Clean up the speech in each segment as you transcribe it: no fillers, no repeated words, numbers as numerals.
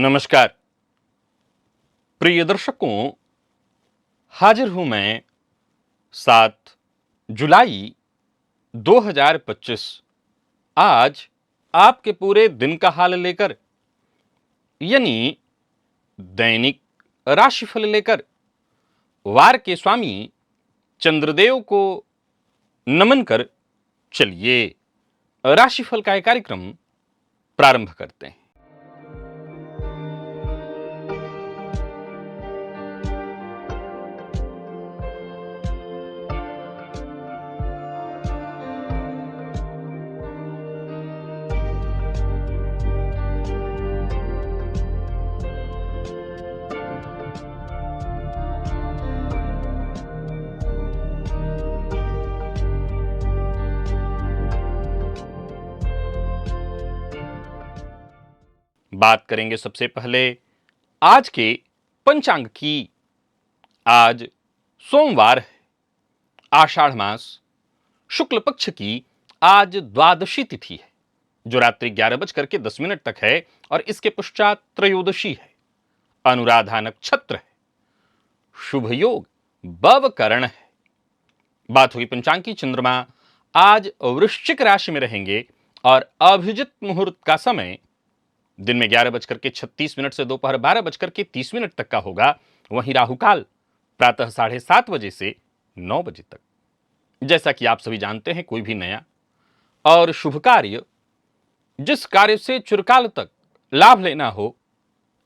नमस्कार प्रिय दर्शकों, हाजिर हूं मैं 7 जुलाई 2025 आज आपके पूरे दिन का हाल लेकर, यानी दैनिक राशिफल लेकर वार के स्वामी चंद्रदेव को नमन कर चलिए राशिफल का एक कार्यक्रम प्रारंभ करते हैं। बात करेंगे सबसे पहले आज के पंचांग की। आज सोमवार है, आषाढ़ मास शुक्ल पक्ष की आज द्वादशी तिथि है जो रात्रि 11:10 तक है और इसके पश्चात त्रयोदशी है। अनुराधा नक्षत्र है, शुभ योग बवकरण है। बात हुई पंचांग की। चंद्रमा आज वृश्चिक राशि में रहेंगे और अभिजित मुहूर्त का समय दिन में 11:36 से दोपहर 12:30 तक का होगा। वहीं राहुकाल प्रातः 7:30 बजे से 9 बजे तक। जैसा कि आप सभी जानते हैं, कोई भी नया और शुभ कार्य, जिस कार्य से चिरकाल तक लाभ लेना हो,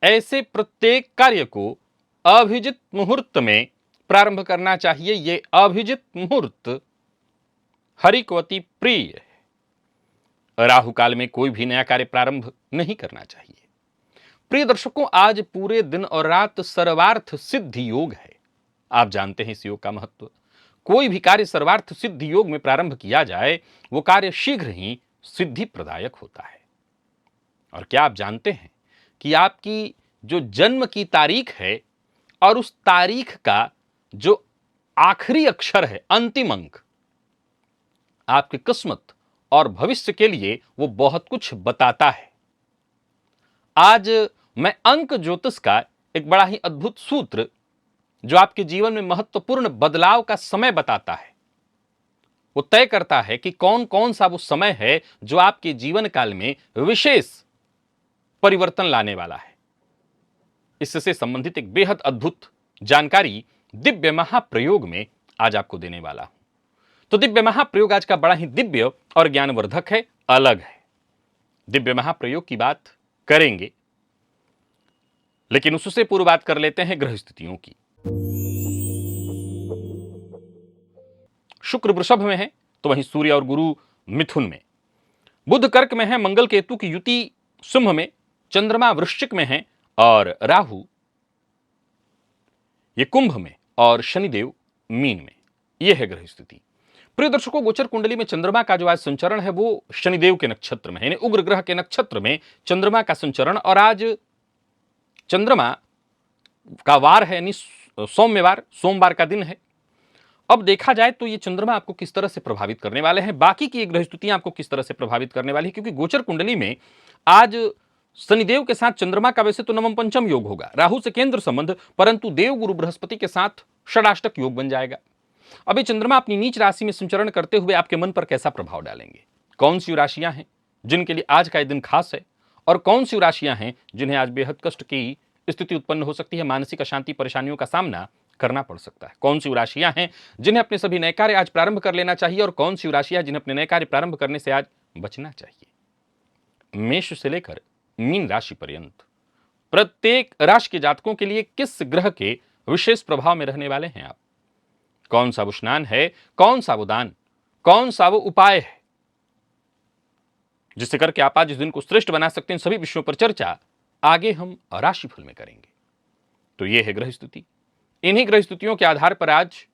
ऐसे प्रत्येक कार्य को अभिजित मुहूर्त में प्रारंभ करना चाहिए। ये अभिजित मुहूर्त हरि को अति प्रिय है। राहु काल में कोई भी नया कार्य प्रारंभ नहीं करना चाहिए। प्रिय दर्शकों, आज पूरे दिन और रात सर्वार्थ सिद्धि योग है। आप जानते हैं इस योग का महत्व। कोई भी कार्य सर्वार्थ सिद्धि योग में प्रारंभ किया जाए, वो कार्य शीघ्र ही सिद्धि प्रदायक होता है। और क्या आप जानते हैं कि आपकी जो जन्म की तारीख है और उस तारीख का जो आखिरी अक्षर है, अंतिम अंक, आपकी किस्मत और भविष्य के लिए वो बहुत कुछ बताता है। आज मैं अंक ज्योतिष का एक बड़ा ही अद्भुत सूत्र, जो आपके जीवन में महत्वपूर्ण बदलाव का समय बताता है, वो तय करता है कि कौन कौन सा वो समय है जो आपके जीवन काल में विशेष परिवर्तन लाने वाला है। इससे संबंधित एक बेहद अद्भुत जानकारी दिव्य महाप्रयोग में आज आपको देने वाला हूं। तो दिव्य महाप्रयोग आज का बड़ा ही दिव्य और ज्ञानवर्धक है, अलग है। दिव्य महाप्रयोग की बात करेंगे, लेकिन उससे पूर्व बात कर लेते हैं ग्रह स्थितियों की। शुक्र वृषभ में है, तो वहीं सूर्य और गुरु मिथुन में, बुध कर्क में है, मंगल केतु की युति सिंह में, चंद्रमा वृश्चिक में है और राहु ये कुंभ में और शनिदेव मीन में। यह है ग्रह स्थिति। प्रिय दर्शकों, गोचर कुंडली में चंद्रमा का जो आज संचरण है वो शनिदेव के नक्षत्र में है, यानी उग्र ग्रह के नक्षत्र में चंद्रमा का संचरण। और आज चंद्रमा का वार है, यानी सोमवार, सोमवार का दिन है। अब देखा जाए तो ये चंद्रमा आपको किस तरह से प्रभावित करने वाले हैं, बाकी की ग्रह स्थितियां आपको किस तरह से प्रभावित करने वाली है, क्योंकि गोचर कुंडली में आज शनिदेव के साथ चंद्रमा का वैसे तो नवम पंचम योग होगा, राहु से केंद्र संबंध, परंतु देव गुरु बृहस्पति के साथ षडाष्टक योग बन जाएगा। अभी चंद्रमा अपनी नीच राशि में संचरण करते हुए आपके मन पर कैसा प्रभाव डालेंगे, कौन सी राशियां हैं जिनके लिए आज का दिन खास है, और कौन सी राशियां हैं जिन्हें आज बेहद कष्ट की स्थिति उत्पन्न हो सकती है, मानसिक अशांति परेशानियों का सामना करना पड़ सकता है। कौन सी राशियां हैं जिन्हें अपने सभी नए कार्य आज प्रारंभ कर लेना चाहिए, और कौन सी राशियां जिन्हें अपने नए कार्य प्रारंभ करने से आज बचना चाहिए। मेष से लेकर मीन राशि पर्यंत प्रत्येक राशि के जातकों के लिए किस ग्रह के विशेष प्रभाव में रहने वाले हैं आप, कौन सा वो स्नान है, कौन सा वो दान, कौन सा वो उपाय है जिससे करके आप आज इस दिन को श्रेष्ठ बना सकते हैं, सभी विषयों पर चर्चा आगे हम राशिफल में करेंगे। तो यह है ग्रह स्थिति। इन्हीं ग्रह स्थितियों के आधार पर आज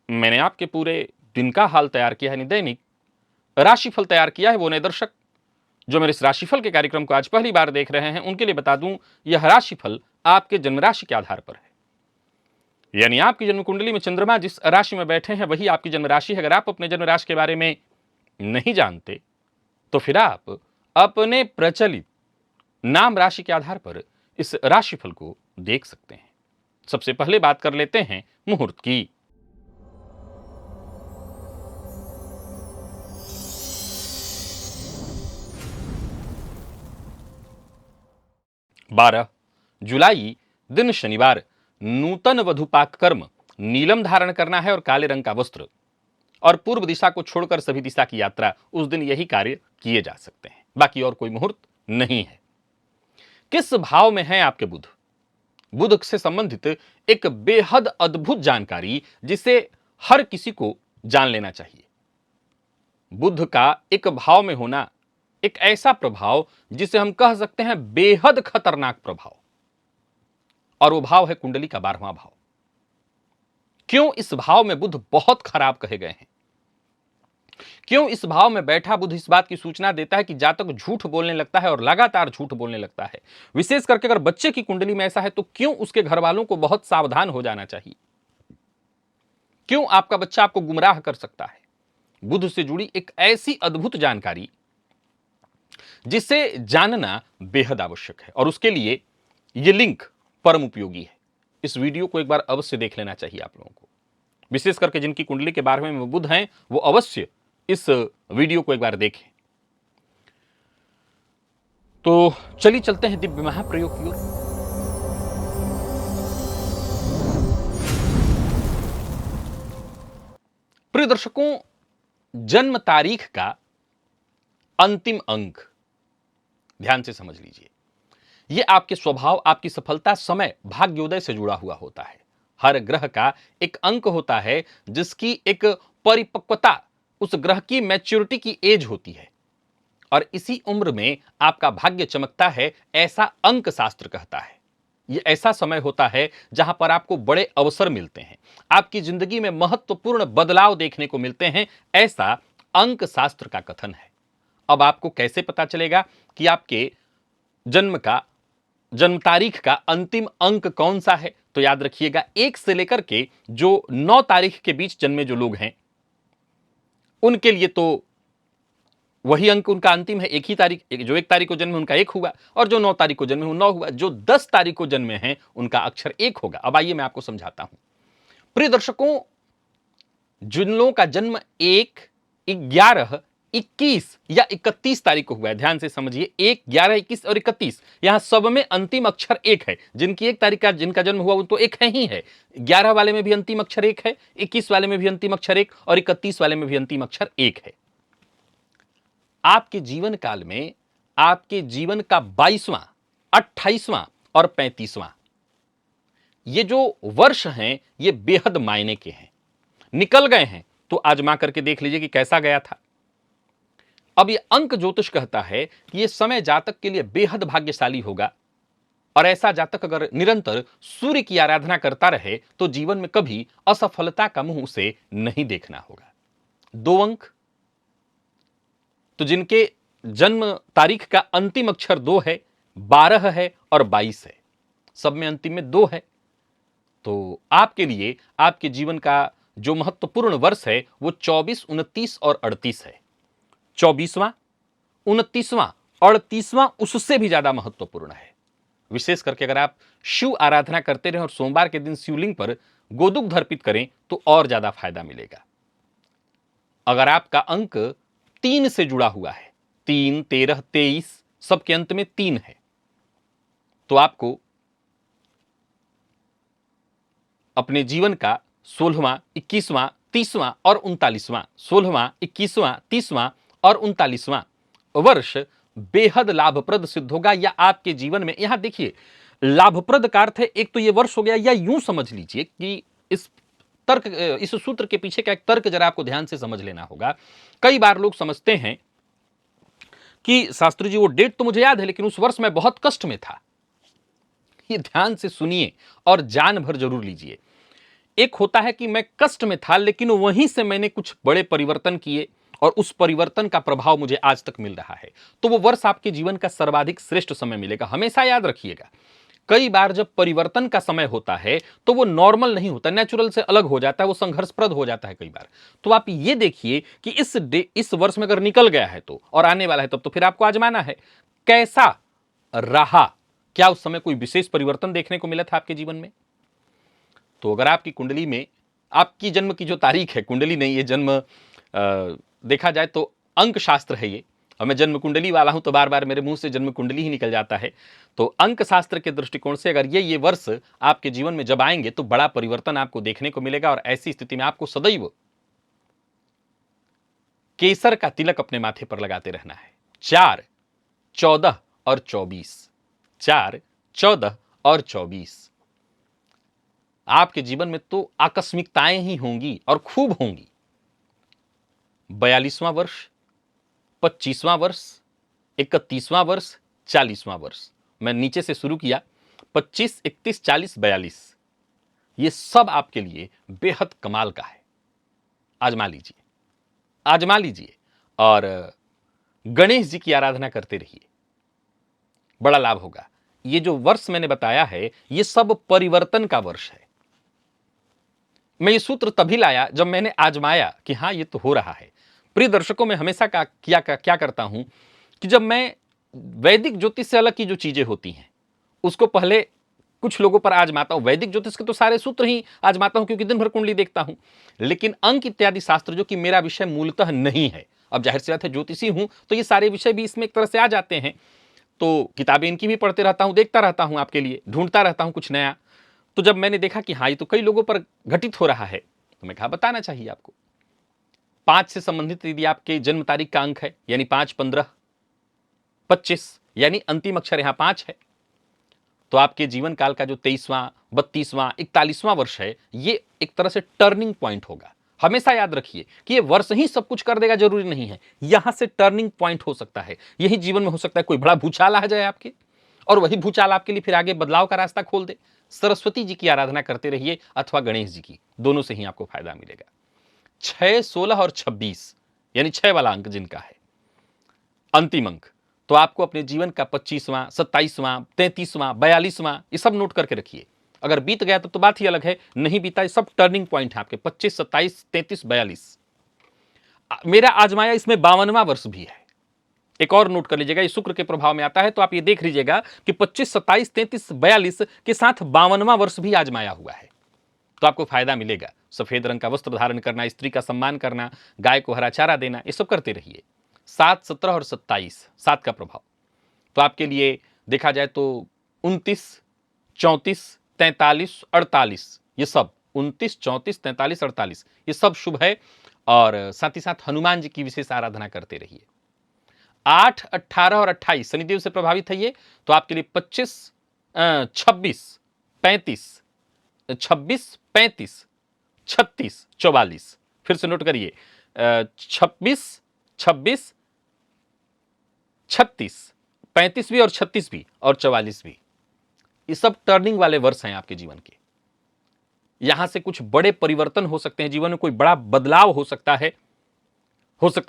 मैंने आपके पूरे दिन का हाल तैयार किया है, दैनिक राशिफल तैयार किया है। वो नए दर्शक जो मेरे इस राशिफल के कार्यक्रम को आज पहली बार देख रहे हैं, उनके लिए बता दूं, यह राशिफल आपके जन्म राशि के आधार पर है, यानी आपकी जन्म कुंडली में चंद्रमा जिस राशि में बैठे हैं वही आपकी जन्म राशि है। अगर आप अपने जन्म राशि के बारे में नहीं जानते तो फिर आप अपने प्रचलित नाम राशि के आधार पर इस राशिफल को देख सकते हैं। सबसे पहले बात कर लेते हैं मुहूर्त की। 12 जुलाई दिन शनिवार, नूतन वधुपाक कर्म, नीलम धारण करना है और काले रंग का वस्त्र, और पूर्व दिशा को छोड़कर सभी दिशा की यात्रा, उस दिन यही कार्य किए जा सकते हैं। बाकी और कोई मुहूर्त नहीं है। किस भाव में है आपके बुध? बुध से संबंधित एक बेहद अद्भुत जानकारी जिसे हर किसी को जान लेना चाहिए। बुध का एक भाव में होना एक ऐसा प्रभाव जिसे हम कह सकते हैं बेहद खतरनाक प्रभाव, और वो भाव है कुंडली का 12वां भाव। क्यों इस भाव में बुध बहुत खराब कहे गए हैं? क्यों इस भाव में बैठा बुध इस बात की सूचना देता है कि जातक झूठ बोलने लगता है और लगातार झूठ बोलने लगता है? विशेष करके अगर बच्चे की कुंडली में ऐसा है तो क्यों उसके घर वालों को बहुत सावधान हो जाना चाहिए? क्यों आपका बच्चा आपको गुमराह कर सकता है? बुध से जुड़ी एक ऐसी अद्भुत जानकारी जिसे जानना बेहद आवश्यक है, और उसके लिए यह लिंक परम उपयोगी है। इस वीडियो को एक बार अवश्य देख लेना चाहिए आप लोगों को। विशेष करके जिनकी कुंडली के 12वें में बुध हैं, वो अवश्य इस वीडियो को एक बार देखें। तो चलिए चलते हैं दिव्य महाप्रयोग की ओर। प्रिय दर्शकों, जन्म तारीख का अंतिम अंक ध्यान से समझ लीजिए। यह आपके स्वभाव, आपकी सफलता, समय, भाग्योदय से जुड़ा हुआ होता है। हर ग्रह का एक अंक होता है जिसकी एक परिपक्वता, उस ग्रह की मैच्योरिटी की एज होती है, और इसी उम्र में आपका भाग्य चमकता है, ऐसा अंक शास्त्र कहता है। यह ऐसा समय होता है जहां पर आपको बड़े अवसर मिलते हैं, आपकी जिंदगी में महत्वपूर्ण बदलाव देखने को मिलते हैं, ऐसा अंक शास्त्र का कथन है। अब आपको कैसे पता चलेगा कि आपके जन्म तारीख का अंतिम अंक कौन सा है? तो याद रखिएगा, 1 से लेकर के जो 9 तारीख के बीच जन्मे जो लोग हैं उनके लिए तो वही अंक उनका अंतिम है। एक ही तारीख, जो 1 तारीख को जन्मे उनका 1 हुआ, और जो 9 तारीख को जन्मे 9 हुआ। जो 10 तारीख को जन्मे हैं उनका अक्षर 1 होगा। अब आइए मैं आपको समझाता हूं। प्रिय दर्शकों, जिन लोगों का जन्म 1, 11, 21 या 31 तारीख को हुआ है, ध्यान से समझिए, 1, 11, 21 और 31, यहां सब में अंतिम अक्षर 1 है। जिनकी 1 तारीख का जिनका जन्म हुआ वो तो 1 है ही है। 11 वाले में भी अंतिम अक्षर 1 है, 21 वाले में भी अंतिम अक्षर 1, और 31 वाले में भी अंतिम अक्षर 1 है। आपके जीवन काल में आपके जीवन का 22वां, 28वां और 35वां ये जो वर्ष हैं, ये बेहद मायने के हैं। निकल गए हैं तो आजमा करके देख लीजिए कि कैसा गया था। अब ये अंक ज्योतिष कहता है कि ये समय जातक के लिए बेहद भाग्यशाली होगा, और ऐसा जातक अगर निरंतर सूर्य की आराधना करता रहे तो जीवन में कभी असफलता का मुंह उसे नहीं देखना होगा। 2 अंक, तो जिनके जन्म तारीख का अंतिम अक्षर 2 है, 12 है और 22 है, सब में अंतिम में 2 है, तो आपके लिए आपके जीवन का जो महत्वपूर्ण वर्ष है वो 24, 29 और 38 है। 24वां, 29वां, 38वां उससे भी ज्यादा महत्वपूर्ण है। विशेष करके अगर आप शिव आराधना करते रहे और सोमवार के दिन शिवलिंग पर गोदुग्ध अर्पित करें तो और ज्यादा फायदा मिलेगा। अगर आपका अंक 3 से जुड़ा हुआ है, 3, 13, 23, सबके अंत में 3 है, तो आपको अपने जीवन का 16वां, 21वां, 30वां और 39वां, 16वां, 21वां, 30वां और 39वां वर्ष बेहद लाभप्रद सिद्ध होगा। या आपके जीवन में, यहां देखिए, लाभप्रद का अर्थ है, एक तो ये वर्ष हो गया, या यूं समझ लीजिए कि इस सूत्र के पीछे का एक तर्क जरा आपको ध्यान से समझ लेना होगा। कई बार लोग समझते हैं कि शास्त्री जी वो डेट तो मुझे याद है लेकिन उस वर्ष मैं बहुत कष्ट में था। ये ध्यान से सुनिए और जान भर जरूर लीजिए। एक होता है कि मैं कष्ट में था लेकिन वहीं से मैंने कुछ बड़े परिवर्तन किए और उस परिवर्तन का प्रभाव मुझे आज तक मिल रहा है, तो वो वर्ष आपके जीवन का सर्वाधिक श्रेष्ठ समय मिलेगा। हमेशा याद रखिएगा, कई बार जब परिवर्तन का समय होता है तो वो नॉर्मल नहीं होता, नेचुरल से अलग हो जाता है, वो संघर्षप्रद हो जाता है कई बार। तो आप ये देखिए कि इस वर्ष में अगर निकल गया है तो और आने वाला है तब तो फिर आपको आजमाना है कैसा रहा क्या उस समय कोई विशेष परिवर्तन देखने को मिला था आपके जीवन में? तो अगर आपकी कुंडली में आपकी जन्म की जो तारीख है, कुंडली नहीं, ये जन्म देखा जाए तो अंक शास्त्र है ये, और मैं जन्म कुंडली वाला हूं तो बार बार मेरे मुंह से जन्म कुंडली ही निकल जाता है। तो अंक शास्त्र के दृष्टिकोण से अगर ये वर्ष आपके जीवन में जब आएंगे तो बड़ा परिवर्तन आपको देखने को मिलेगा, और ऐसी स्थिति में आपको सदैव केसर का तिलक अपने माथे पर लगाते रहना है। 4, 14 और 24, 4, 14 और 24 आपके जीवन में तो आकस्मिकताएं ही होंगी और खूब होंगी। 42वां वर्ष, 25वां वर्ष, 31वां वर्ष, 40वां वर्ष, मैं नीचे से शुरू किया, 25, 31, 40, 42, ये सब आपके लिए बेहद कमाल का है। आजमा लीजिए, आजमा लीजिए, और गणेश जी की आराधना करते रहिए, बड़ा लाभ होगा। ये जो वर्ष मैंने बताया है ये सब परिवर्तन का वर्ष है। मैं ये सूत्र तभी लाया जब मैंने आजमाया कि हां ये तो हो रहा है। प्रिय दर्शकों, मैं हमेशा क्या करता हूं कि जब मैं वैदिक ज्योतिष से अलग की जो चीजें होती हैं उसको पहले कुछ लोगों पर आजमाता हूं। वैदिक ज्योतिष के तो सारे सूत्र ही आजमाता हूं क्योंकि दिन भर कुंडली देखता हूं, लेकिन अंक इत्यादि शास्त्र जो कि मेरा विषय मूलतः नहीं है, अब जाहिर सी बात है ज्योतिषी हूं तो ये सारे विषय भी इसमें एक तरह से आ जाते हैं, तो किताबें इनकी भी पढ़ते रहता हूं, देखता रहता हूं, आपके लिए ढूंढता रहता हूं कुछ नया। तो जब मैंने देखा कि हाँ ये तो कई लोगों पर घटित हो रहा है तो मैं कहा बताना चाहिए आपको। 5 से संबंधित यदि आपके जन्म तारीख का अंक है, यानी 5, 15, 25, यानी अंतिम अक्षर यहां 5 है, तो आपके जीवन काल का जो 23वां, 32वां, 41वां वर्ष है ये एक तरह से टर्निंग पॉइंट होगा। हमेशा याद रखिए कि ये वर्ष ही सब कुछ कर देगा जरूरी नहीं है, यहां से टर्निंग पॉइंट हो सकता है। यही जीवन में हो सकता है कोई बड़ा भूचाल आ जाए आपके, और वही भूचाल आपके लिए फिर आगे बदलाव का रास्ता खोल दे। सरस्वती जी की आराधना करते रहिए अथवा गणेश जी की, दोनों से ही आपको फायदा मिलेगा। 6, 16 और 26 यानी 6 वाला अंक जिनका है अंतिम अंक, तो आपको अपने जीवन का 25वां, 27वां, 33वां, 42वां ये सब नोट करके रखिए। अगर बीत गया तो बात ही अलग है, नहीं बीता ये सब टर्निंग पॉइंट है आपके 25, 27, 33, 42। मेरा आजमाया इसमें 52वां वर्ष भी है। एक और नोट कर लीजिएगा, ये शुक्र के प्रभाव में आता है, तो आप ये देख लीजिएगा कि 25, 27, 33, 42 के साथ 52वां वर्ष भी आजमाया हुआ है, तो आपको फायदा मिलेगा। सफेद रंग का वस्त्र धारण करना, स्त्री का सम्मान करना, गाय को हरा चारा देना, ये सब करते रहिए। 7, 17 और 27 7 का प्रभाव, तो आपके लिए देखा जाए तो 29, 34, 43, 48 ये सब 29, 34, 43, 48 ये सब शुभ है, और साथ ही साथ हनुमान जी की विशेष आराधना करते रहिए। 8, 18 और 28 शनिदेव से प्रभावित है ये, तो आपके लिए 25, 26, 35, 26, 35, 36, 44, फिर से नोट करिए, 26, 26, 36, 35 भी और 36 भी और 44 भी, ये सब टर्निंग वाले वर्ष हैं आपके जीवन के। यहां से कुछ बड़े परिवर्तन हो सकते हैं, जीवन में कोई बड़ा बदलाव हो सकता है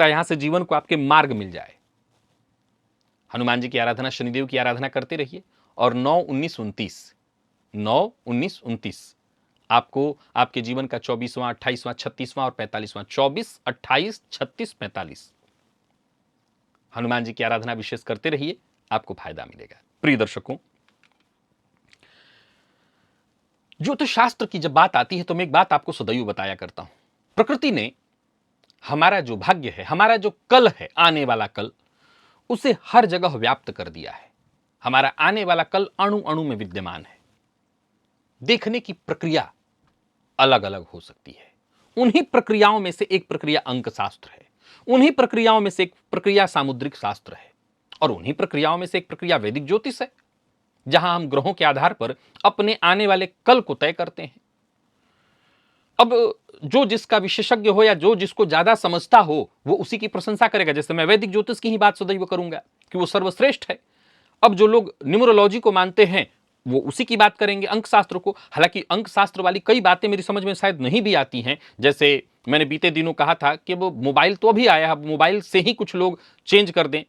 यहां से जीवन को आपके मार्ग मिल जाए। हनुमान जी की आराधना, शनिदेव की आराधना करते रहिए, और 9, 19, 29 9, 19, 29 आपको आपके जीवन का 24वां, 28वां, 36वां और 45वां 24, 28, 36, 45 हनुमान जी की आराधना विशेष करते रहिए, आपको फायदा मिलेगा। प्रिय दर्शकों, ज्योतिष शास्त्र की जब बात आती है तो मैं एक बात आपको सदैव बताया करता हूं। प्रकृति ने हमारा जो भाग्य है, हमारा जो कल है, आने वाला कल, उसे हर जगह व्याप्त कर दिया है। हमारा आने वाला कल अणु अणु में विद्यमान है। देखने की प्रक्रिया अलग अलग हो सकती है। उन्हीं प्रक्रियाओं में से एक प्रक्रिया अंक शास्त्र है, उन्हीं प्रक्रियाओं में से एक प्रक्रिया सामुद्रिक शास्त्र है, और उन्हीं प्रक्रियाओं में से एक प्रक्रिया वैदिक ज्योतिष है, जहां हम ग्रहों के आधार पर अपने आने वाले कल को तय करते हैं। अब जो जिसका विशेषज्ञ हो या जो जिसको ज्यादा समझता हो वो उसी की प्रशंसा करेगा। जैसे मैं वैदिक ज्योतिष की ही बात सदैव करूंगा कि वो सर्वश्रेष्ठ है। अब जो लोग न्यूमरोलॉजी को मानते हैं वो उसी की बात करेंगे, अंक शास्त्र को। हालांकि अंक शास्त्र वाली कई बातें मेरी समझ में शायद नहीं भी आती हैं। जैसे मैंने बीते दिनों कहा था कि वो मोबाइल तो अभी आया है, मोबाइल से ही कुछ लोग चेंज कर दें,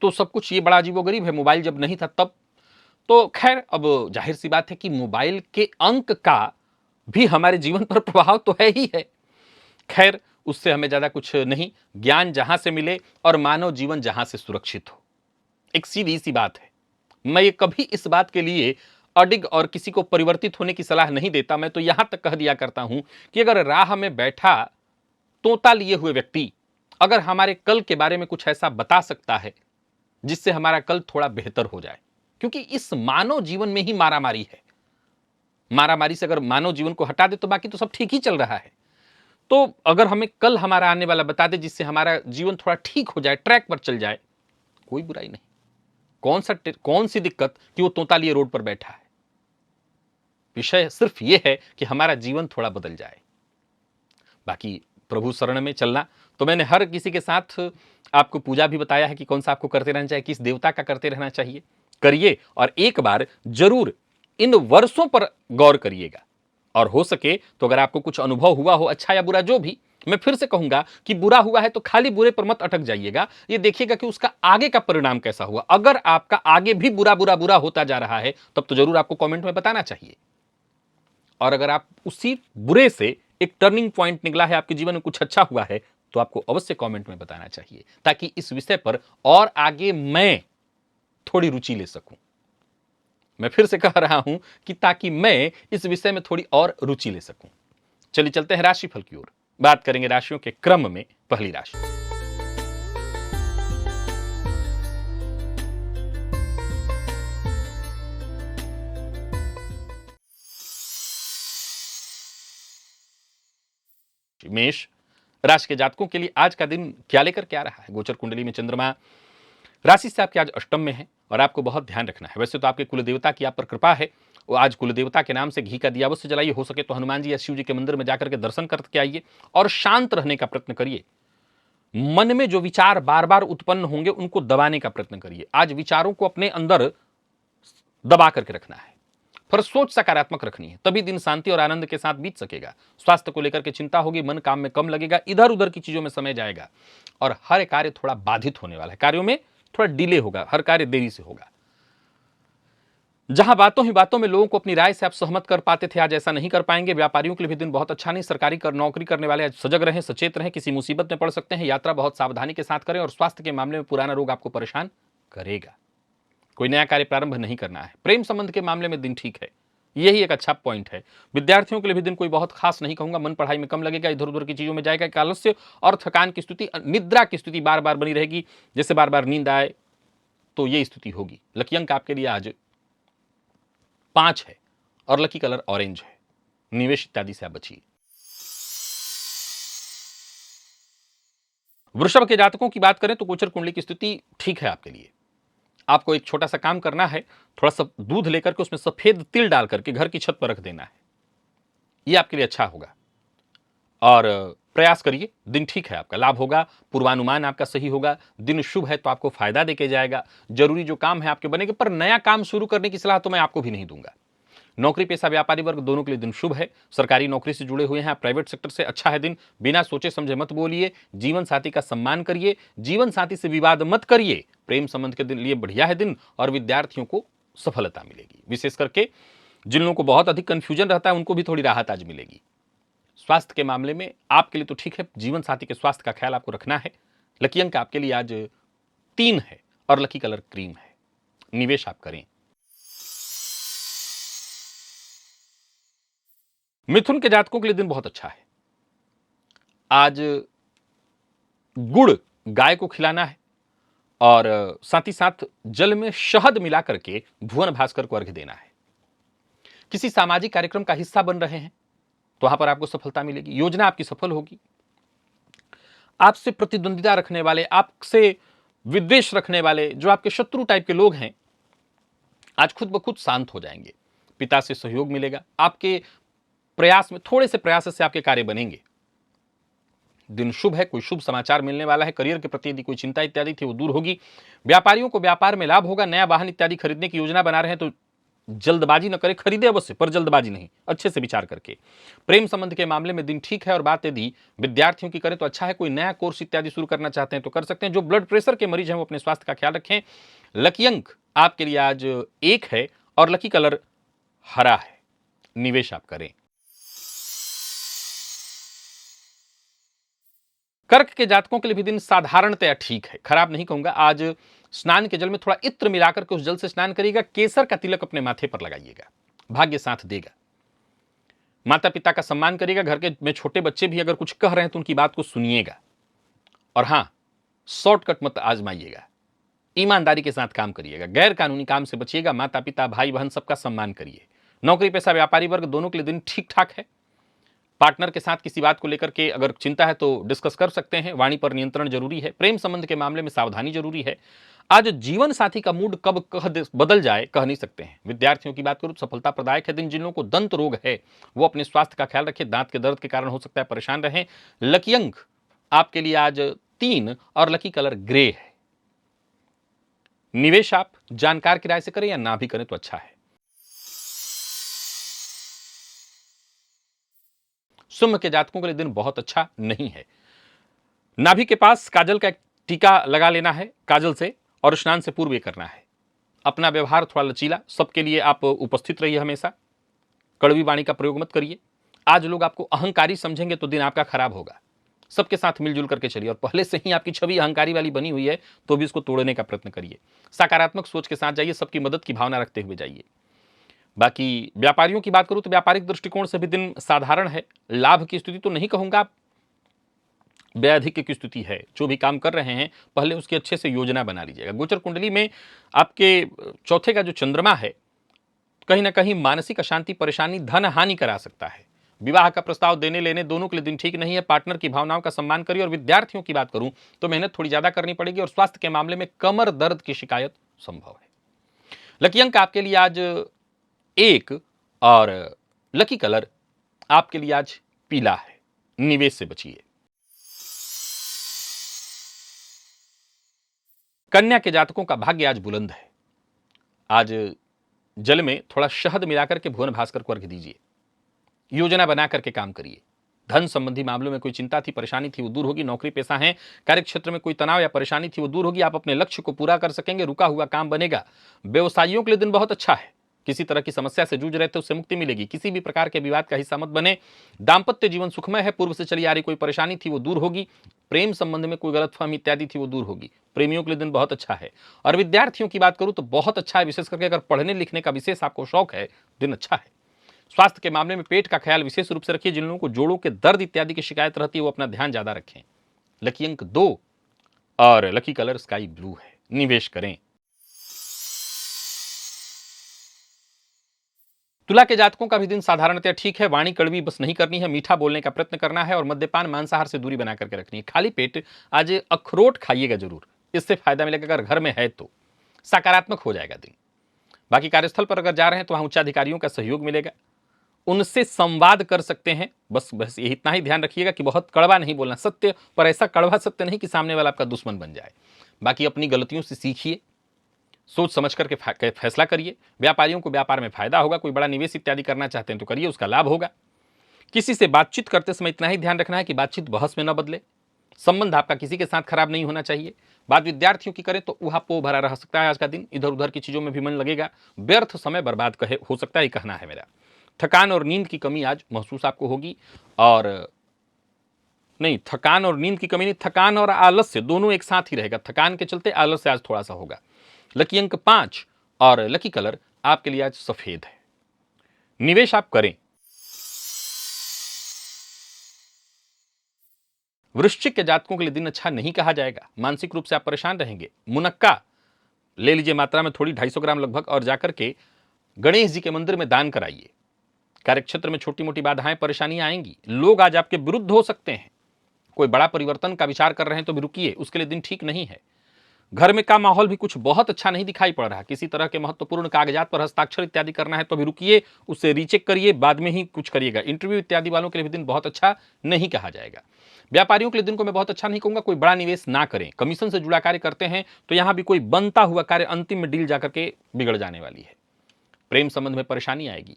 तो सब कुछ ये बड़ा अजीबोगरीब है। मोबाइल जब नहीं था तब तो खैर, अब जाहिर सी बात है कि मोबाइल के अंक का भी हमारे जीवन पर प्रभाव तो है ही है। खैर, उससे हमें ज्यादा कुछ नहीं, ज्ञान जहां से मिले और मानव जीवन जहां से सुरक्षित हो, एक सीधी सी बात है। मैं ये कभी इस बात के लिए अडिग और किसी को परिवर्तित होने की सलाह नहीं देता। मैं तो यहां तक कह दिया करता हूं कि अगर राह में बैठा तोता लिए हुए व्यक्ति अगर हमारे कल के बारे में कुछ ऐसा बता सकता है जिससे हमारा कल थोड़ा बेहतर हो जाए, क्योंकि इस मानव जीवन में ही मारामारी है। मारामारी से अगर मानव जीवन को हटा दे तो बाकी तो सब ठीक ही चल रहा है। तो अगर हमें कल हमारा आने वाला बता दे जिससे हमारा जीवन थोड़ा ठीक हो जाए, ट्रैक पर चल जाए, कोई बुराई नहीं। कौन सी दिक्कत कि वो तोता लिए रोड पर बैठा है। विषय सिर्फ ये है कि हमारा जीवन थोड़ा बदल जाए। बाकी प्रभु शरण में चलना, तो मैंने हर किसी के साथ आपको पूजा भी बताया है कि कौन सा आपको करते रहना चाहिए, किस देवता का करते रहना चाहिए, करिए और एक बार जरूर इन वर्षों पर गौर करिएगा। और हो सके तो अगर आपको कुछ अनुभव हुआ हो, अच्छा या बुरा जो भी, मैं फिर से कहूंगा कि बुरा हुआ है तो खाली बुरे पर मत अटक जाइएगा, ये देखिएगा कि उसका आगे का परिणाम कैसा हुआ। अगर आपका आगे भी बुरा बुरा बुरा होता जा रहा है तब तो जरूर आपको कमेंट में बताना चाहिए। और अगर आप उसी बुरे से एक टर्निंग पॉइंट निकला है, आपके जीवन में कुछ अच्छा हुआ है, तो आपको अवश्य कमेंट में बताना चाहिए, ताकि इस विषय पर और आगे मैं थोड़ी रुचि ले सकूं। मैं फिर से कह रहा हूं कि ताकि मैं इस विषय में थोड़ी और रुचि ले सकूं। चलिए चलते हैं राशिफल की ओर। बात करेंगे राशियों के क्रम में। पहली राशि मेष राशि के जातकों के लिए आज का दिन क्या लेकर के आ रहा है। गोचर कुंडली में चंद्रमा राशि से आपके आज अष्टम में है और आपको बहुत ध्यान रखना है। वैसे तो आपके कुल देवता की आप पर कृपा है, वो आज कुल देवता के नाम से घी का दिया अवश्य जलाइए। हो सके तो हनुमान जी या शिव जी के मंदिर में जाकर के दर्शन करके आइए और शांत रहने का प्रयत्न करिए। मन में जो विचार बार बार उत्पन्न होंगे उनको दबाने का प्रयत्न करिए। आज विचारों को अपने अंदर दबा करके रखना है, पर सोच सकारात्मक रखनी है, तभी दिन शांति और आनंद के साथ बीत सकेगा। स्वास्थ्य को लेकर के चिंता होगी, मन काम में कम लगेगा, इधर उधर की चीजों में समय जाएगा और हर कार्य थोड़ा बाधित होने वाला है। कार्यों में थोड़ा डिले होगा, हर कार्य देरी से होगा। जहां बातों ही बातों में लोगों को अपनी राय से आप सहमत कर पाते थे, आज ऐसा नहीं कर पाएंगे। व्यापारियों के लिए भी दिन बहुत अच्छा नहीं। सरकारी नौकरी करने वाले आज सजग रहें, सचेत रहें, किसी मुसीबत में पड़ सकते हैं। यात्रा बहुत सावधानी के साथ करें और स्वास्थ्य के मामले में पुराना रोग आपको परेशान करेगा। कोई नया कार्य प्रारंभ नहीं करना है। प्रेम संबंध के मामले में दिन ठीक है, यही एक अच्छा पॉइंट है। विद्यार्थियों के लिए भी दिन कोई बहुत खास नहीं कहूंगा। मन पढ़ाई में कम लगेगा, इधर उधर की चीजों में जाएगा। आलस्य और थकान की स्थिति, निद्रा की स्थिति बार बार बनी रहेगी, जैसे बार बार नींद आए, तो ये स्थिति होगी। लकी अंक आपके लिए आज 5 है और लकी कलर ऑरेंज है। निवेश इत्यादि से आप बचिए। वृषभ के जातकों की बात करें तो गोचर कुंडली की स्थिति ठीक है आपके लिए। आपको एक छोटा सा काम करना है, थोड़ा सा दूध लेकर के उसमें सफेद तिल डाल करके घर की छत पर रख देना है, यह आपके लिए अच्छा होगा। और प्रयास करिए, दिन ठीक है आपका, लाभ होगा, पूर्वानुमान आपका सही होगा, दिन शुभ है तो आपको फायदा देके जाएगा। जरूरी जो काम है आपके बनेंगे, पर नया काम शुरू करने की सलाह तो मैं आपको भी नहीं दूंगा। नौकरी पेशा व्यापारी वर्ग दोनों के लिए दिन शुभ है। सरकारी नौकरी से जुड़े हुए हैं आप, प्राइवेट सेक्टर से अच्छा है दिन। बिना सोचे समझे मत बोलिए, जीवन साथी का सम्मान करिए, जीवन साथी से विवाद मत करिए। प्रेम संबंध के लिए बढ़िया है दिन और विद्यार्थियों को सफलता मिलेगी। विशेष करके जिन लोगों को बहुत अधिक कंफ्यूजन रहता है उनको भी थोड़ी राहत आज मिलेगी। स्वास्थ्य के मामले में आपके लिए तो ठीक है, जीवन साथी के स्वास्थ्य का ख्याल आपको रखना है। लकी अंक आपके लिए आज 3 है और लकी कलर क्रीम है। निवेश आप करें। मिथुन के जातकों के लिए दिन बहुत अच्छा है। आज गुड़ गाय को खिलाना है और साथ ही साथ जल में शहद मिला करके भुवन भास्कर को अर्घ्य देना है। किसी सामाजिक कार्यक्रम का हिस्सा बन रहे हैं तो वहां पर आपको सफलता मिलेगी, योजना आपकी सफल होगी। आपसे प्रतिद्वंदिता रखने वाले, आपसे विद्वेष रखने वाले, जो आपके शत्रु टाइप के लोग हैं, आज खुद ब खुद शांत हो जाएंगे। पिता से सहयोग मिलेगा, आपके प्रयास में थोड़े से प्रयास से आपके कार्य बनेंगे। दिन शुभ है, कोई शुभ समाचार मिलने वाला है। करियर के प्रति यदि कोई चिंता इत्यादि थी वो दूर होगी। व्यापारियों को व्यापार में लाभ होगा। नया वाहन इत्यादि खरीदने की योजना बना रहे हैं तो जल्दबाजी न करें, खरीदे अवश्य पर जल्दबाजी नहीं, अच्छे से विचार करके। प्रेम संबंध के मामले में दिन ठीक है और बात यदि विद्यार्थियों की करें तो अच्छा है। कोई नया कोर्स इत्यादि शुरू करना चाहते हैं तो कर सकते हैं। जो ब्लड प्रेशर के मरीज हैं वो अपने स्वास्थ्य का ख्याल रखें। लकी अंक आपके लिए आज 1 है और लकी कलर हरा है। निवेश आप करें। कर्क के जातकों के लिए भी दिन साधारणतया ठीक है, खराब नहीं कहूंगा। आज स्नान के जल में थोड़ा इत्र मिलाकर के उस जल से स्नान करिएगा। केसर का तिलक अपने माथे पर लगाइएगा, भाग्य साथ देगा। माता पिता का सम्मान करिएगा। घर के में छोटे बच्चे भी अगर कुछ कह रहे हैं तो उनकी बात को सुनिएगा। और हां, शॉर्टकट मत आजमाइएगा, ईमानदारी के साथ काम करिएगा। गैर कानूनी काम से बचिएगा। माता पिता, भाई बहन सबका सम्मान करिए। नौकरी पेशा, व्यापारी वर्ग दोनों के लिए दिन ठीक ठाक है। पार्टनर के साथ किसी बात को लेकर के अगर चिंता है तो डिस्कस कर सकते हैं। वाणी पर नियंत्रण जरूरी है। प्रेम संबंध के मामले में सावधानी जरूरी है। आज जीवन साथी का मूड कब बदल जाए कह नहीं सकते हैं। विद्यार्थियों की बात करूं तो सफलता प्रदायक है दिन। जिन लोगों को दंत रोग है वो अपने स्वास्थ्य का ख्याल रखें। दांत के दर्द के कारण हो सकता है परेशान रहें। लकी अंक आपके लिए आज 3 और लकी कलर ग्रे है। निवेश आप जानकार की राय से करें या ना भी करें तो अच्छा है। सिंह के जातकों के लिए दिन बहुत अच्छा नहीं है। नाभि के पास काजल का एक टीका लगा लेना है काजल से, और स्नान से पूर्व ये करना है। अपना व्यवहार थोड़ा लचीला, सबके लिए आप उपस्थित रहिए हमेशा। कड़वी वाणी का प्रयोग मत करिए। आज लोग आपको अहंकारी समझेंगे तो दिन आपका खराब होगा। सबके साथ मिलजुल करके चलिए, और पहले से ही आपकी छवि अहंकारी वाली बनी हुई है तो भी इसको तोड़ने का प्रयत्न करिए। सकारात्मक सोच के साथ जाइए, सबकी मदद की भावना रखते हुए जाइए। बाकी व्यापारियों की बात करूं तो व्यापारिक दृष्टिकोण से भी दिन साधारण है। लाभ की स्थिति तो नहीं कहूंगा, व्यधिक की स्थिति है। जो भी काम कर रहे हैं पहले उसकी अच्छे से योजना बना लीजिएगा। गोचर कुंडली में आपके चौथे का जो चंद्रमा है कहीं ना कहीं मानसिक अशांति, परेशानी, धन हानि करा सकता है। विवाह का प्रस्ताव देने लेने दोनों के लिए दिन ठीक नहीं है। पार्टनर की भावनाओं का सम्मान करिए। और विद्यार्थियों की बात करूं तो मेहनत थोड़ी ज्यादा करनी पड़ेगी। और स्वास्थ्य के मामले में कमर दर्द की शिकायत संभव है। लकी अंक आपके लिए आज 1 और लकी कलर आपके लिए आज पीला है। निवेश से बचिए। कन्या के जातकों का भाग्य आज बुलंद है। आज जल में थोड़ा शहद मिलाकर के भुवन भास्कर को अर्घ्य दीजिए। योजना बना करके काम करिए। धन संबंधी मामलों में कोई चिंता थी, परेशानी थी, वो दूर होगी। नौकरी पेशा है, कार्य क्षेत्र में कोई तनाव या परेशानी थी, वो दूर होगी। आप अपने लक्ष्य को पूरा कर सकेंगे। रुका हुआ काम बनेगा। व्यवसायियों के लिए दिन बहुत अच्छा है। किसी तरह की समस्या से जूझ रहे थे उससे मुक्ति मिलेगी। किसी भी प्रकार के विवाद का हिस्सा मत बने। दाम्पत्य जीवन सुखमय है। पूर्व से चली आ रही कोई परेशानी थी वो दूर होगी। प्रेम संबंध में कोई गलतफहमी इत्यादि थी वो दूर होगी। प्रेमियों के लिए दिन बहुत अच्छा है। और विद्यार्थियों की बात करूं तो बहुत अच्छा है। विशेष करके अगर पढ़ने लिखने का विशेष आपको शौक है, दिन अच्छा है। स्वास्थ्य के मामले में पेट का ख्याल विशेष रूप से रखिए। जिन लोगों को जोड़ों के दर्द इत्यादि की शिकायत रहती है वो अपना ध्यान ज्यादा रखें। लकी अंक 2 और लकी कलर स्काई ब्लू है। निवेश करें। तुला के जातकों का भी दिन साधारणतया ठीक है। वाणी कड़वी बस नहीं करनी है। मीठा बोलने का प्रयत्न करना है। और मद्यपान, मांसाहार से दूरी बना करके रखनी है। खाली पेट आज अखरोट खाइएगा जरूर, इससे फायदा मिलेगा। अगर घर में है तो सकारात्मक हो जाएगा दिन। बाकी कार्यस्थल पर अगर जा रहे हैं तो वहां उच्चाधिकारियों का सहयोग मिलेगा। उनसे संवाद कर सकते हैं। बस ये इतना ही ध्यान रखिएगा कि बहुत कड़वा नहीं बोलना। सत्य, पर ऐसा कड़वा सत्य नहीं कि सामने वाला आपका दुश्मन बन जाए। बाकी अपनी गलतियों से सीखिए, सोच समझ करके फैसला करिए। व्यापारियों को व्यापार में फायदा होगा। कोई बड़ा निवेश इत्यादि करना चाहते हैं तो करिए, उसका लाभ होगा। किसी से बातचीत करते समय इतना ही ध्यान रखना है कि बातचीत बहस में न बदले। संबंध आपका किसी के साथ खराब नहीं होना चाहिए। बात विद्यार्थियों की करें तो उहापोह भरा रह सकता है आज का दिन। इधर उधर की चीजों में भी मन लगेगा। व्यर्थ समय बर्बाद हो सकता है, कहना है मेरा। थकान और नींद की कमी आज महसूस आपको होगी। और नहीं, थकान और नींद की कमी नहीं, थकान और आलस्य दोनों एक साथ ही रहेगा। थकान के चलते आलस्य आज थोड़ा सा होगा। लकी अंक 5 और लकी कलर आपके लिए आज सफेद है। निवेश आप करें। वृश्चिक के जातकों के लिए दिन अच्छा नहीं कहा जाएगा। मानसिक रूप से आप परेशान रहेंगे। मुनक्का ले लीजिए मात्रा में थोड़ी, 250 ग्राम लगभग, और जाकर के गणेश जी के मंदिर में दान कराइए। कार्यक्षेत्र में छोटी मोटी बाधाएं, परेशानियां आएंगी। लोग आज आपके विरुद्ध हो सकते हैं। कोई बड़ा परिवर्तन का विचार कर रहे हैं तो भी रुकिए, उसके लिए दिन ठीक नहीं है। घर में का माहौल भी कुछ बहुत अच्छा नहीं दिखाई पड़ रहा। किसी तरह के महत्वपूर्ण कागजात पर हस्ताक्षर इत्यादि करना है तो भी रुकिए, उससे रीचेक करिए, बाद में ही कुछ करिएगा। इंटरव्यू इत्यादि वालों के लिए भी दिन बहुत अच्छा नहीं कहा जाएगा। व्यापारियों के लिए दिन को मैं बहुत अच्छा नहीं कहूंगा। कोई बड़ा निवेश ना करें। कमीशन से जुड़ा कार्य करते हैं तो यहां भी कोई बनता हुआ कार्य अंतिम में डील जाकर के बिगड़ जाने वाली है। प्रेम संबंध में परेशानी आएगी।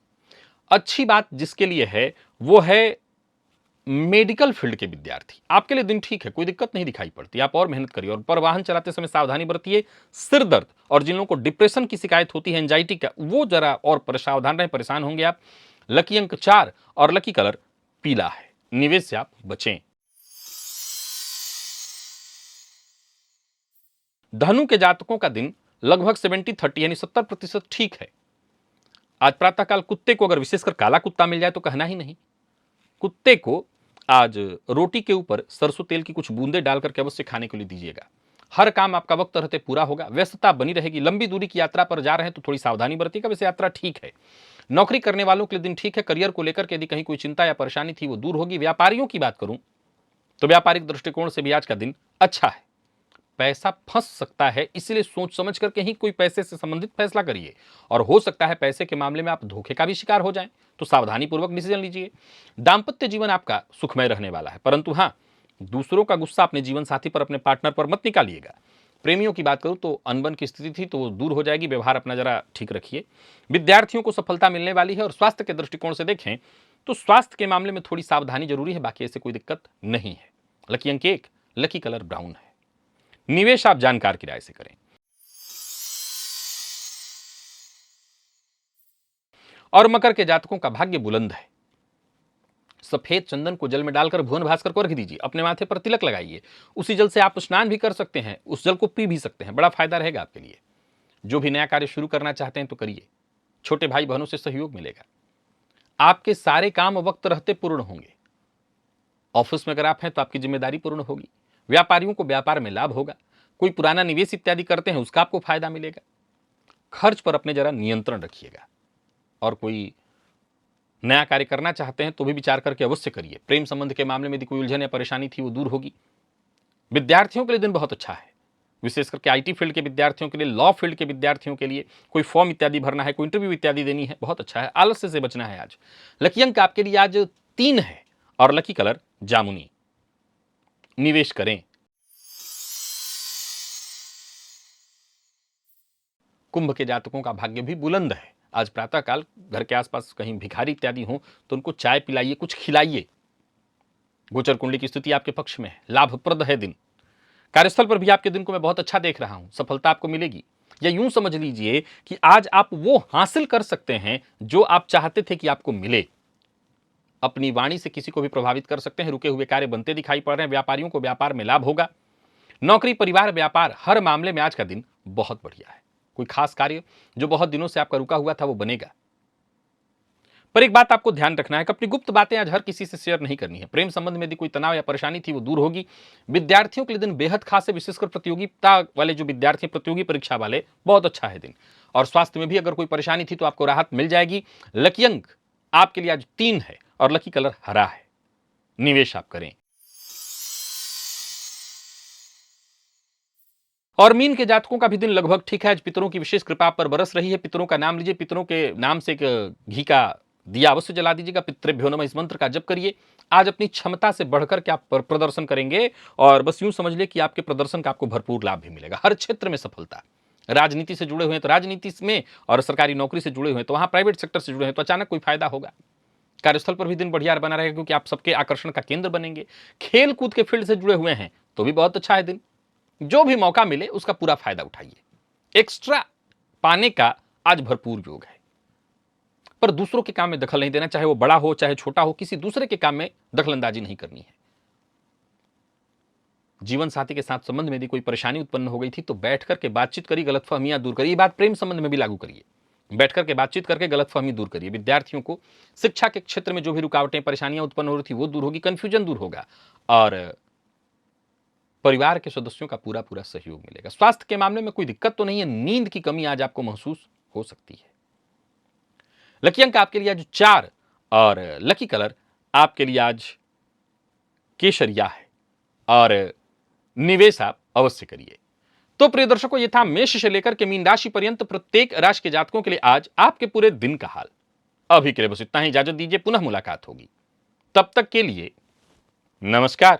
अच्छी बात जिसके लिए है वो है मेडिकल फील्ड के विद्यार्थी। आपके लिए दिन ठीक है, कोई दिक्कत नहीं दिखाई पड़ती। आप और मेहनत करिए। और पर वाहन चलाते समय सावधानी बरतिए। सिर दर्द और जिन लोगों को डिप्रेशन की शिकायत होती है, एंजाइटी का, वो जरा और सावधान रहें, परेशान होंगे आप। लकी अंक 4 और लकी कलर पीला है। निवेश से आप बचें। धनु के जातकों का दिन लगभग 70-30 यानी 70% ठीक है। आज प्रातःकाल कुत्ते को अगर विशेषकर काला कुत्ता मिल जाए तो कहना ही नहीं। कुत्ते को आज रोटी के ऊपर सरसों तेल की कुछ बूंदे डालकर के अवश्य खाने के लिए दीजिएगा। हर काम आपका वक्त रहते पूरा होगा, व्यस्तता बनी रहेगी। लंबी दूरी की यात्रा पर जा रहे हैं तो थोड़ी सावधानी बरतिएगा, वैसे यात्रा ठीक है। नौकरी करने वालों के लिए दिन ठीक है। करियर को लेकर के यदि कहीं कोई चिंता या परेशानी थी वो दूर होगी। व्यापारियों की बात करूं तो व्यापारिक दृष्टिकोण से भी आज का दिन अच्छा है। पैसा फंस सकता है, इसलिए सोच समझ करके ही कोई पैसे से संबंधित फैसला करिए, और हो सकता है पैसे के मामले में आप धोखे का भी शिकार हो जाएं, तो सावधानी पूर्वक डिसीजन लीजिए। दांपत्य जीवन आपका सुखमय रहने वाला है, परंतु हां, दूसरों का गुस्सा अपने जीवन साथी पर, अपने पार्टनर पर मत निकालिएगा। प्रेमियों की बात करूं तो अनबन की स्थिति थी तो वो दूर हो जाएगी। व्यवहार अपना जरा ठीक रखिए। विद्यार्थियों को सफलता मिलने वाली है। और स्वास्थ्य के दृष्टिकोण से देखें तो स्वास्थ्य के मामले में थोड़ी सावधानी जरूरी है, बाकी ऐसे कोई दिक्कत नहीं है। लकी अंक 1, लकी कलर ब्राउन है। निवेश आप जानकार की राय से करें। और मकर के जातकों का भाग्य बुलंद है। सफेद चंदन को जल में डालकर भुवन भास्कर को रख दीजिए, अपने माथे पर तिलक लगाइए। उसी जल से आप स्नान भी कर सकते हैं, उस जल को पी भी सकते हैं, बड़ा फायदा रहेगा आपके लिए। जो भी नया कार्य शुरू करना चाहते हैं तो करिए। छोटे भाई बहनों से सहयोग मिलेगा। आपके सारे काम वक्त रहते पूर्ण होंगे। ऑफिस में अगर आप हैं तो आपकी जिम्मेदारी पूर्ण होगी। व्यापारियों को व्यापार में लाभ होगा। कोई पुराना निवेश इत्यादि करते हैं उसका आपको फायदा मिलेगा। खर्च पर अपने जरा नियंत्रण रखिएगा। और कोई नया कार्य करना चाहते हैं तो भी विचार करके अवश्य करिए। प्रेम संबंध के मामले में यदि कोई उलझन या परेशानी थी वो दूर होगी। विद्यार्थियों के लिए दिन बहुत अच्छा है, विशेष करके आईटी फील्ड के विद्यार्थियों के लिए, लॉ फील्ड के विद्यार्थियों के लिए। कोई फॉर्म इत्यादि भरना है, कोई इंटरव्यू इत्यादि देनी है, बहुत अच्छा है। आलस्य से बचना है आज। लकी अंक आपके लिए आज 3 है और लकी कलर जामुनी। निवेश करें। कुंभ के जातकों का भाग्य भी बुलंद है। आज प्रातःकाल घर के आसपास कहीं भिखारी इत्यादि हों तो उनको चाय पिलाइए, कुछ खिलाइए। गोचर कुंडली की स्थिति आपके पक्ष में है, लाभप्रद है दिन। कार्यस्थल पर भी आपके दिन को मैं बहुत अच्छा देख रहा हूं, सफलता आपको मिलेगी। या यूं समझ लीजिए कि आज आप वो हासिल कर सकते हैं जो आप चाहते थे कि आपको मिले। अपनी वाणी से किसी को भी प्रभावित कर सकते हैं। रुके हुए कार्य बनते दिखाई पड़ रहे हैं। व्यापारियों को व्यापार में लाभ होगा। नौकरी, परिवार, व्यापार, हर मामले में आज का दिन बहुत बढ़िया है। कोई खास कार्य जो बहुत दिनों से आपका रुका हुआ था वो बनेगा। पर एक बात आपको ध्यान रखना है कि अपनी गुप्त बातें आज हर किसी से शेयर नहीं करनी है। प्रेम संबंध में यदि कोई तनाव या परेशानी थी वो दूर होगी। विद्यार्थियों के लिए दिन बेहद खास है, विशेषकर प्रतियोगिता वाले जो विद्यार्थी, प्रतियोगी परीक्षा वाले, बहुत अच्छा है दिन। और स्वास्थ्य में भी अगर कोई परेशानी थी तो आपको राहत मिल जाएगी। लकी अंक आपके लिए आज 3 है और लकी कलर हरा है। निवेश आप करें। और मीन के जातकों का भी दिन लगभग ठीक है। आज पितरों की विशेष कृपा पर बरस रही है। पितरों का नाम लीजिए, पितरों के नाम से एक घी का दिया अवश्य जला दीजिएगा। पितृभ्यो नमः इस मंत्र का जप करिए। आज अपनी क्षमता से बढ़कर के आप प्रदर्शन करेंगे और बस यूं समझ ले कि आपके प्रदर्शन का आपको भरपूर लाभ भी मिलेगा। हर क्षेत्र में सफलता। राजनीति से जुड़े हुए हैं तो राजनीति में, और सरकारी नौकरी से जुड़े हुए हैं तो वहां प्राइवेट सेक्टर से जुड़े हैं तो अचानक कोई फायदा होगा। कार्यस्थल पर भी दिन बढ़िया बना रहेगा क्योंकि आप सबके आकर्षण का केंद्र बनेंगे। खेल कूद के फील्ड से जुड़े हुए हैं तो भी बहुत अच्छा है दिन। जो भी मौका मिले उसका पूरा फायदा उठाइए। एक्स्ट्रा पाने का आज भरपूर योग है। पर दूसरों के काम में दखल नहीं देना, चाहे वो बड़ा हो चाहे छोटा हो। किसी दूसरे के काम में दखलंदाजी नहीं करनी है। जीवन साथी के साथ संबंध में यदि कोई परेशानी उत्पन्न हो गई थी तो बैठ करके बातचीत करिए, गलतफहमियां दूर करिए। ये बात प्रेम संबंध में भी लागू करिए। बैठ करके बातचीत करके गलतफहमी दूर करिए। विद्यार्थियों को शिक्षा के क्षेत्र में जो भी रुकावटें, परेशानियां उत्पन्न हो रही थी वो दूर होगी, कंफ्यूजन दूर होगा और परिवार के सदस्यों का पूरा पूरा सहयोग मिलेगा। स्वास्थ्य के मामले में कोई दिक्कत तो नहीं है। नींद की कमी आज आपको महसूस हो सकती है। लकी अंक आपके लिए आज 4 और लकी कलर आपके लिए आज केसरिया है और निवेश आप अवश्य करिए। तो प्रिय दर्शकों, ये था मेष से लेकर के मीन राशि पर्यंत प्रत्येक राशि के जातकों के लिए आज आपके पूरे दिन का हाल। अभी के लिए बस इतना ही। इजाजत दीजिए, पुनः मुलाकात होगी। तब तक के लिए नमस्कार।